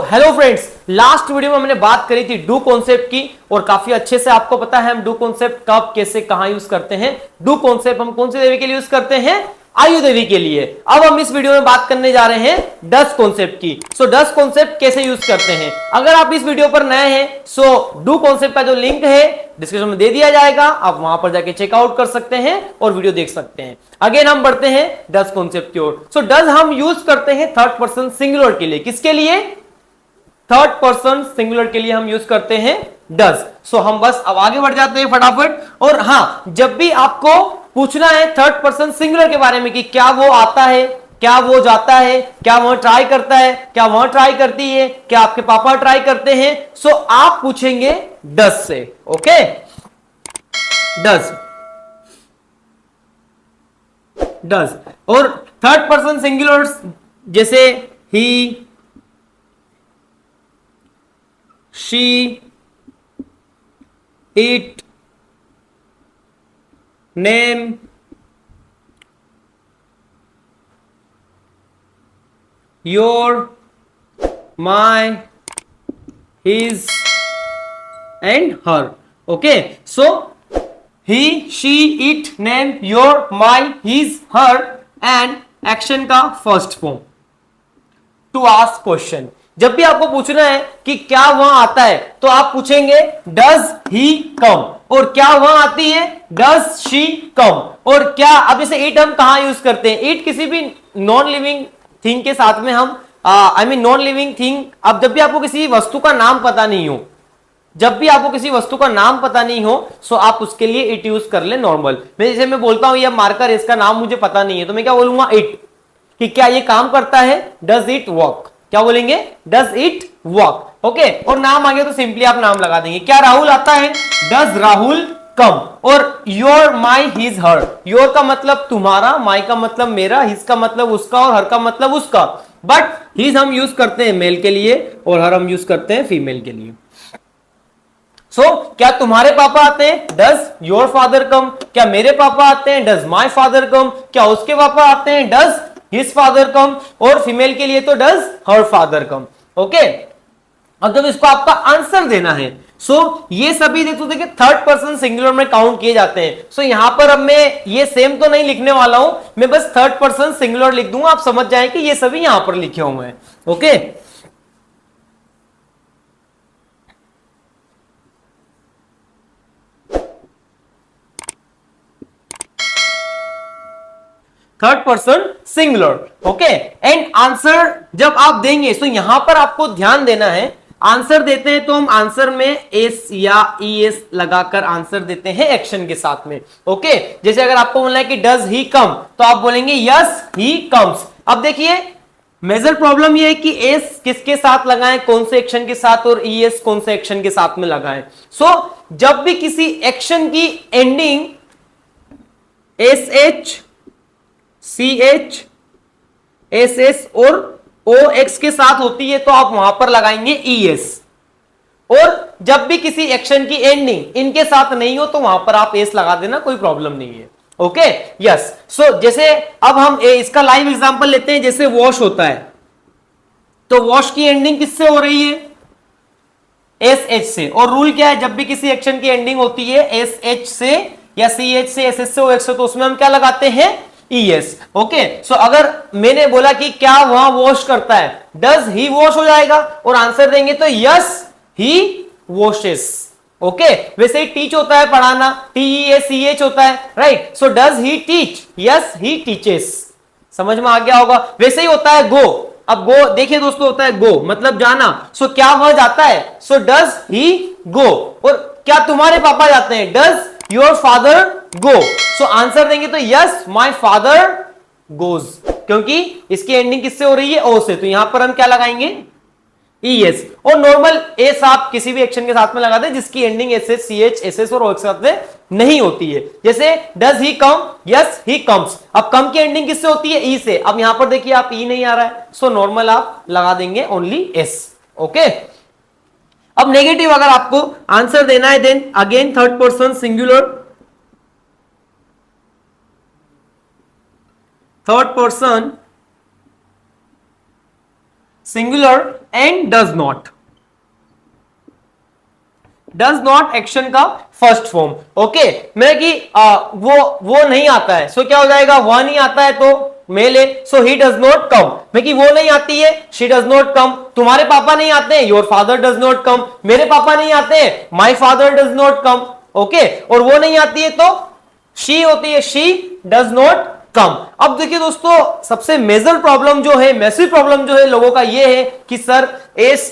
Hello friends, last video में हमने बात करी थी डू कॉन्सेप्ट की और काफी अच्छे से आपको पता है हम डू कॉन्सेप्ट कब कैसे कहां यूज करते हैं। डू कॉन्सेप्ट हम कौन सी देवी के लिए यूज करते हैं? आयु देवी के लिए। अब हम इस वीडियो में बात करने जा रहे हैं डस कॉन्सेप्ट की। सो डस कॉन्सेप्ट कैसे यूज करते हैं। अगर आप इस वीडियो पर नए हैं सो डू कॉन्सेप्ट का जो लिंक है डिस्क्रिप्शन में दे दिया जाएगा, आप वहां पर जाके चेकआउट कर सकते हैं और वीडियो देख सकते हैं। अगेन हम बढ़ते हैं डस कॉन्सेप्ट की ओर। सो डस हम यूज करते हैं थर्ड पर्सन सिंगुलर के लिए। किसके लिए? थर्ड पर्सन सिंगुलर के लिए हम यूज करते हैं डज। सो हम बस अब आगे बढ़ जाते हैं फटाफट। और हां, जब भी आपको पूछना है थर्ड पर्सन सिंगुलर के बारे में कि क्या वो आता है, क्या वो जाता है, क्या वह ट्राई करता है, क्या वह ट्राई करती है, क्या आपके पापा ट्राई करते हैं, सो आप पूछेंगे डज से। Okay, does does. और थर्ड पर्सन सिंगुलर जैसे ही, she, it, name, your, my, his and her. Okay, so he, she, it, name, your, my, his, her and action का first form to ask question. जब भी आपको पूछना है कि क्या वह आता है तो आप पूछेंगे डज ही कम, और क्या वह आती है डज शी कम। और क्या, अब जैसे इट हम कहां यूज करते हैं? इट किसी भी नॉन लिविंग थिंग के साथ में हम I mean non living thing. अब जब भी आपको किसी वस्तु का नाम पता नहीं हो, जब भी आपको किसी वस्तु का नाम पता नहीं हो सो आप उसके लिए इट यूज कर ले नॉर्मल। मैं जैसे मैं बोलता हूं ये मार्कर, इसका नाम मुझे पता नहीं है तो मैं क्या बोलूंगा? इट। कि क्या ये काम करता है? Does it work. क्या बोलेंगे? Does it work. ओके, और नाम आ गया तो सिंपली आप नाम लगा देंगे। क्या राहुल आता है? डज राहुल कम। और your, my, his, her. Your का मतलब तुम्हारा, माई का मतलब मेरा, हिज का मतलब उसका और हर का मतलब उसका। बट हिज हम यूज करते हैं मेल के लिए और हर हम यूज करते हैं फीमेल के लिए। सो क्या तुम्हारे पापा आते हैं? डज योर फादर कम। क्या मेरे पापा आते हैं? डज माई फादर कम। क्या उसके पापा आते हैं? डज हिज फादर कम। और फीमेल के लिए तो does her father come. Okay, अब जब इसको आपका आंसर देना है सो ये सभी देखिए थर्ड पर्सन सिंगुलर में काउंट किए जाते हैं। सो यहां पर अब मैं ये सेम तो नहीं लिखने वाला हूं, मैं बस थर्ड पर्सन सिंगुलर लिख दूंगा, आप समझ जाएं कि ये सभी यहां पर लिखे हुए हैं। Okay, third person singular. Okay, and answer जब आप देंगे तो यहां पर आपको ध्यान देना है। आंसर देते हैं तो हम आंसर में एस या ईएस लगाकर आंसर देते हैं एक्शन के साथ में। ओके, जैसे अगर आपको बोलना है कि डज ही कम तो आप बोलेंगे यस ही कम्स। अब देखिए मेजर प्रॉब्लम ये है कि एस किसके साथ लगाएं, कौन से एक्शन के साथ, और ईएस कौन से एक्शन के साथ में लगाएं। सो जब भी किसी एक्शन की ending S H, C H, S S और ओ एक्स के साथ होती है तो आप वहां पर लगाएंगे ई एस। और जब भी किसी एक्शन की एंडिंग इनके साथ नहीं हो तो वहां पर आप एस लगा देना, कोई प्रॉब्लम नहीं है। Okay, yes. सो जैसे अब हम इसका लाइव एग्जांपल लेते हैं। जैसे वॉश होता है तो वॉश की एंडिंग किससे हो रही है? एस एच से। और रूल क्या है? जब भी किसी एक्शन की एंडिंग होती है एस एच से या सी एच से, एस एस से, ओ एक्स से, तो उसमें हम क्या लगाते हैं? ईएस। ओके, सो अगर मैंने बोला कि क्या वह वॉश करता है, डज ही वॉश हो जाएगा और आंसर देंगे तो यस ही वॉशेस। ओके, वैसे ही टीच होता है पढ़ाना, टीईएच होता है, right. So does he teach? Yes he teaches. समझ में आ गया होगा। वैसे ही होता है गो। अब गो देखिए दोस्तों, होता है गो मतलब जाना। सो क्या वह जाता है? सो डज ही गो। और क्या तुम्हारे पापा जाते हैं? Does your father go. So answer देंगे तो यस माय फादर गोज, क्योंकि इसकी एंडिंग किससे हो रही है? ओ से। तो यहां पर हम क्या लगाएंगे? ईएस। और नॉर्मल एस आप किसी भी एक्शन के साथ में लगा दे जिसकी ending S S, C H, S S और ओ के साथ में नहीं होती है। जैसे does he come? Yes he comes. अब कम की एंडिंग किससे होती है? ई से। अब यहां पर देखिए आप ई नहीं आ रहा है सो नॉर्मल आप लगा देंगे ओनली एस। ओके, अब नेगेटिव अगर आपको आंसर देना है then again third person singular, third person singular and does not, does not action का फर्स्ट फॉर्म। ओके, मैं कि वो नहीं आता है, सो क्या हो जाएगा, वह नहीं आता है तो मेल है, सो ही डज नॉट कम। मैं कि वो नहीं आती है, शी डज नॉट कम। तुम्हारे पापा नहीं आते हैं, your father does not come. मेरे पापा नहीं आते हैं, my father does not come. Okay, और वो नहीं आती है तो शी होती है, शी डज नॉट कम। अब देखिए दोस्तों, सबसे मेजर प्रॉब्लम जो है, मैसिव प्रॉब्लम जो है लोगों का ये है कि सर एस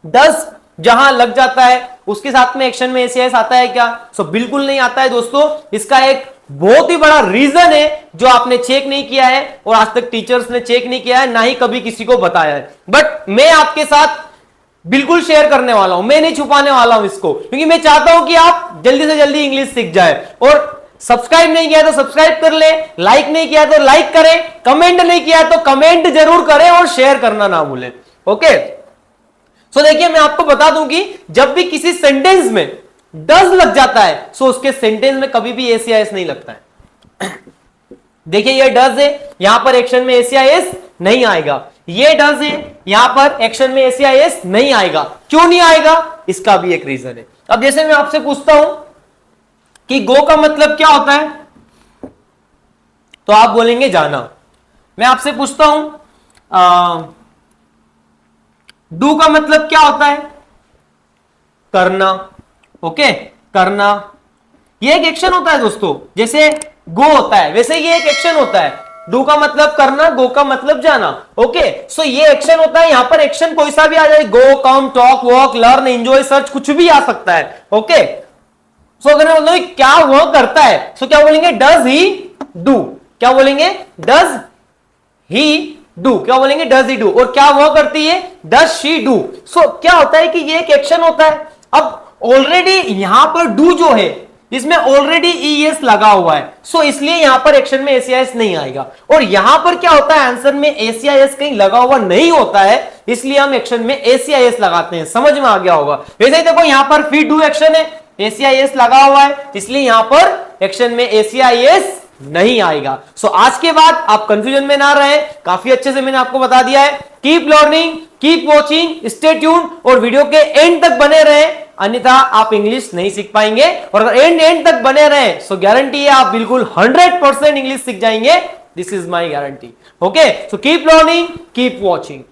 डज जहां लग जाता है उसके साथ में एक्शन में एसीएस आता है क्या? सो बिल्कुल नहीं आता है दोस्तों। इसका एक बहुत ही बड़ा रीजन है जो आपने चेक नहीं किया है और आज तक टीचर्स ने चेक नहीं किया है, ना ही कभी किसी को बताया है, बट मैं आपके साथ बिल्कुल शेयर करने वाला हूं, मैं नहीं छुपाने वाला हूं इसको, क्योंकि मैं चाहता हूं कि आप जल्दी से जल्दी इंग्लिश सीख जाए। और सब्सक्राइब नहीं किया तो सब्सक्राइब कर ले, लाइक नहीं किया तो लाइक करें, कमेंट नहीं किया तो कमेंट जरूर करें और शेयर करना ना भूलें। ओके, सो देखिए मैं आपको बता दूं कि जब भी किसी सेंटेंस में डज लग जाता है सो उसके सेंटेंस में कभी भी एसीआईएस नहीं लगता है। देखिए ये डज है, यहां पर एक्शन में एसीआईएस नहीं आएगा, ये डज है, यहां पर एक्शन में एसीआईएस नहीं आएगा। क्यों नहीं आएगा? इसका भी एक रीजन है। अब जैसे मैं आपसे पूछता हूं कि गो का मतलब क्या होता है, तो आप बोलेंगे जाना। मैं आपसे पूछता हूं डू का मतलब क्या होता है? करना। ओके, करना ये एक एक्शन होता है दोस्तों, जैसे गो होता है वैसे ये एक एक्शन होता है। डू का मतलब करना, गो का मतलब जाना। ओके, सो ये एक्शन होता है, यहां पर एक्शन कोई सा भी आ जाए, go, come, talk, walk, learn, enjoy, search, कुछ भी आ सकता है। ओके, सो अगर मैं बोलूं क्या वह करता है, सो क्या बोलेंगे? Does he do. क्या बोलेंगे? Does he do. क्या बोलेंगे? Does he do. और क्या वह करती है? Does she do. सो क्या होता है कि ये एक एक्शन होता है। अब ऑलरेडी यहां पर डू जो है इसमें ऑलरेडी ईएस लगा हुआ है, सो इसलिए यहां पर एक्शन में एसीआईएस नहीं आएगा। और यहां पर क्या होता है, आंसर में एसीआईएस कहीं लगा हुआ नहीं होता है, इसलिए हम एक्शन में एसीआईएस लगाते हैं। समझ में आ गया होगा। वैसे ही देखो यहां पर फी डू एक्शन है, एसीआईएस लगा हुआ है, इसलिए यहां पर एक्शन में एसीआईएस नहीं आएगा। सो आज के बाद आप कंफ्यूजन में ना रहे, काफी अच्छे से मैंने आपको बता दिया है। Keep learning, keep watching, stay tune और वीडियो के एंड तक बने रहे, अन्यथा आप इंग्लिश नहीं सीख पाएंगे। और अगर एंड तक बने रहे सो गारंटी है आप बिल्कुल 100% इंग्लिश सीख जाएंगे। This is my guarantee. Okay, so keep learning, keep watching.